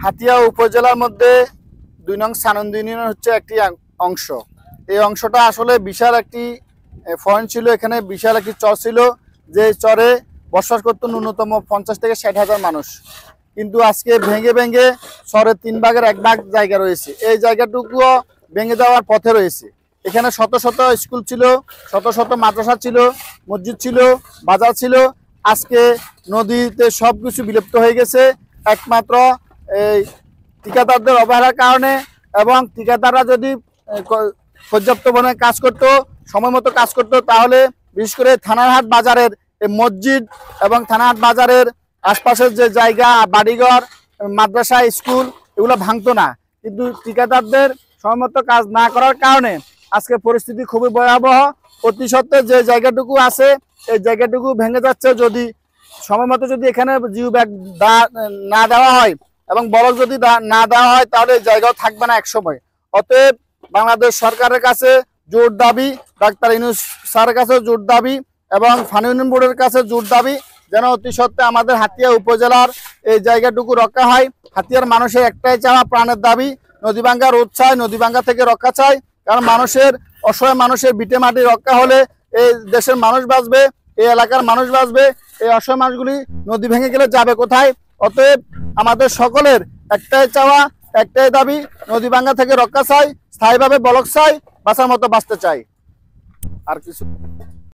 হাতিয়া উপজেলার মধ্যে ২ নং সানন্দ ইউনিয়ন হচ্ছে একটি অংশ। এই অংশটা আসলে বিশাল একটি পয়েন্ট ছিল। এখানে বিশাল একটি চর ছিল, যে চরে বসবাস করতো ন্যূনতম 50 থেকে 60 হাজার মানুষ। কিন্তু আজকে ভেঙে ভেঙে চরের 3 ভাগের 1 ভাগ জায়গা রয়েছে। এই জায়গাটুকুও ভেঙে যাওয়ার পথে রয়েছে। এখানে শত শত স্কুল ছিল, শত শত মাদ্রাসা ছিল, মসজিদ ছিল, বাজার ছিল। আজকে নদীতে সব কিছু বিলুপ্ত হয়ে গেছে একমাত্র এই ঠিকাদারদের অবহেলার কারণে। এবং ঠিকাদাররা যদি পর্যাপ্ত পরিমাণে কাজ করতো, সময় মতো কাজ করতো, তাহলে বিশেষ করে থানারহাট বাজারের এই মসজিদ এবং থানারহাট বাজারের আশপাশের যে জায়গা, বাড়িঘর, মাদ্রাসা, স্কুল, এগুলো ভাঙতো না। কিন্তু ঠিকাদারদের সময় মতো কাজ না করার কারণে আজকে পরিস্থিতি খুবই ভয়াবহ। অতি সত্ত্বে যে জায়গাটুকু আছে এই জায়গাটুকু ভেঙে যাচ্ছে। যদি সময় মতো যদি এখানে জিও ব্যাগ না দেওয়া হয় এবং বলক যদি না দেওয়া হয়, তাহলে এই জায়গাও থাকবে না একসময়। অতএব বাংলাদেশ সরকারের কাছে জোর দাবি, ডাক্তার ইউনূস স্যারের কাছে জোর দাবি এবং ফানি ইউনিয়ন বোর্ডের কাছে জোর দাবি, যেন অতি সত্ত্বে আমাদের হাতিয়া উপজেলার এই জায়গাটুকু রক্ষা হয়। হাতিয়ার মানুষের একটাই চাওয়া, প্রাণের দাবি, নদীভাঙ্গা রোধ চাই, নদীভাঙ্গা থেকে রক্ষা চাই। কারণ মানুষের, অসহায় মানুষের ভিটে মাটি রক্ষা হলে এই দেশের মানুষ বাঁচবে, এই এলাকার মানুষ বাঁচবে। এই অসহায় মানুষগুলি নদী ভেঙে গেলে যাবে কোথায়? অতএব আমাদের সকলের একটাই চাওয়া, একটাই দাবি, নদীভাঙ্গা থেকে রক্ষা চাই, স্থায়ীভাবে বলক চাই, বাঁচার মতো বাঁচতে চাই। আর কিছু